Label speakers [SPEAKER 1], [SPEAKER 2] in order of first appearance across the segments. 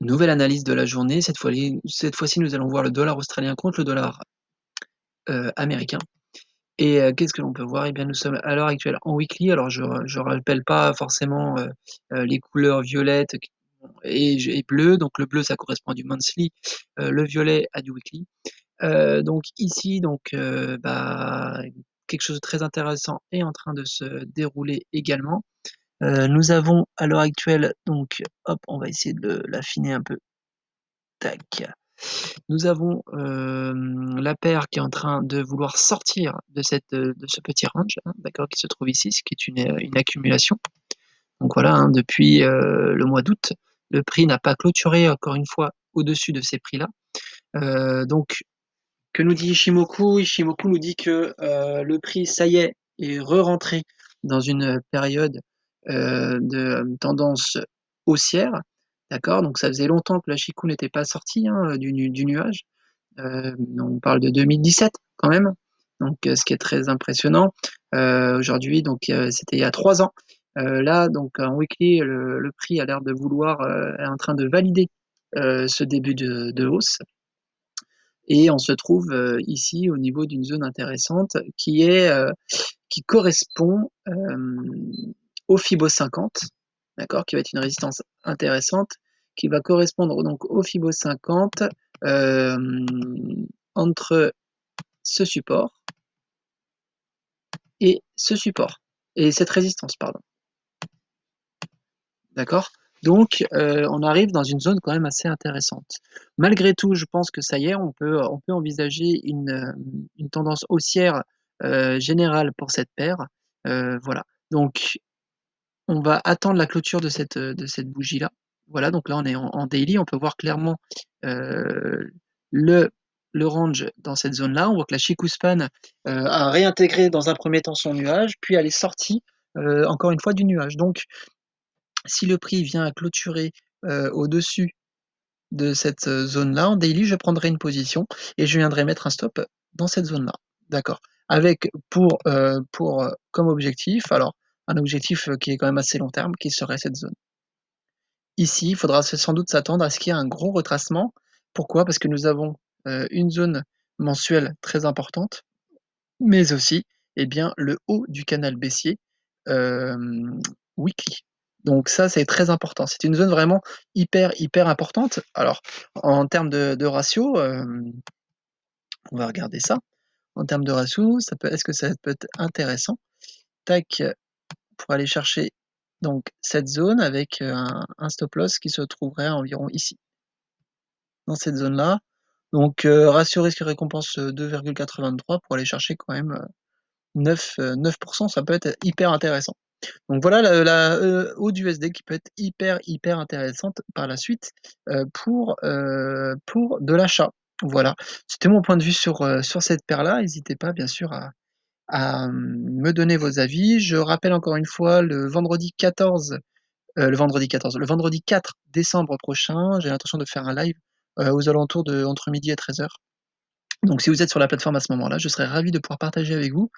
[SPEAKER 1] Nouvelle analyse de la journée, cette fois-ci, nous allons voir le dollar australien contre le dollar, américain et qu'est-ce que l'on peut voir? Eh bien, nous sommes à l'heure actuelle en weekly, alors je rappelle pas forcément, les couleurs violettes et bleues, donc le bleu, ça correspond à du monthly, le violet à du weekly. Donc ici, quelque chose de très intéressant est en train de se dérouler également. Nous avons à l'heure actuelle donc hop, on va essayer de l'affiner un peu. Tac. Nous avons, la paire qui est en train de vouloir sortir de ce petit range, hein, d'accord, qui se trouve ici, ce qui est une accumulation. Donc voilà, hein, depuis, le mois d'août, le prix n'a pas clôturé encore une fois au-dessus de ces prix-là. Donc que nous dit Ishimoku? Ishimoku nous dit que, le prix, ça y est re-rentré dans une période, de tendance haussière, d'accord? Donc ça faisait longtemps que la Chikou n'était pas sortie, hein, du nuage. On parle de 2017 quand même, donc ce qui est très impressionnant. Aujourd'hui, donc c'était il y a 3 ans. Là, donc en weekly, le prix a l'air de vouloir, est en train de valider, ce début de hausse et on se trouve, ici au niveau d'une zone intéressante qui correspond, au Fibo 50, d'accord? Qui va être une résistance intéressante, qui va correspondre donc au Fibo 50, hem, entre ce support et ce support et cette résistance, pardon. D'accord? Donc, on arrive dans une zone quand même assez intéressante. Malgré tout, je pense que ça y est, on peut envisager une tendance haussière, générale pour cette paire. Voilà. Donc on va attendre la clôture de cette bougie-là. Voilà, donc là on est en daily, on peut voir clairement, heu, le le range dans cette zone-là. On voit que la Chikou Span, a réintégré dans un premier temps son nuage, puis elle est sortie, encore une fois du nuage. Donc si le prix vient à clôturer, au-dessus de cette, zone-là, en daily, je prendrai une position et je viendrai mettre un stop dans cette zone-là. D'accord. Avec comme objectif, alors un objectif, qui est quand même assez long terme, qui serait cette zone. Ici, il faudra sans doute s'attendre à ce qu'il y ait un gros retracement. Pourquoi? Parce que nous avons, une zone mensuelle très importante, mais aussi, eh bien, le haut du canal baissier, hem, weekly. Donc ça, c'est très important. C'est une zone vraiment hyper, hyper importante. Alors, en termes de ratio, on va regarder ça. En termes de ratio, ça peut est-ce que ça peut être intéressant? Tac, pour aller chercher donc cette zone avec, un stop loss qui se trouverait environ ici, dans cette zone-là. Donc, ratio risque récompense, 2,83 pour aller chercher quand même, 9 ça peut être hyper intéressant. Donc voilà la eau d'USD qui peut être hyper, hyper intéressante par la suite, pour de l'achat. Voilà, c'était mon point de vue sur cette paire-là. N'hésitez pas bien sûr me donner vos avis. Je rappelle encore une fois le vendredi 4 décembre prochain, j'ai l'intention de faire un live, aux alentours de entre midi et 13h. Donc si vous êtes sur la plateforme à ce moment-là, je serais ravi de pouvoir partager avec vous.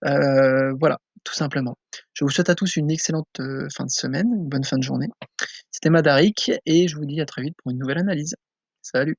[SPEAKER 1] Voilà, tout simplement. Je vous souhaite à tous une excellente, fin de semaine, une bonne fin de journée. C'était Madarik et je vous dis à très vite pour une nouvelle analyse. Salut!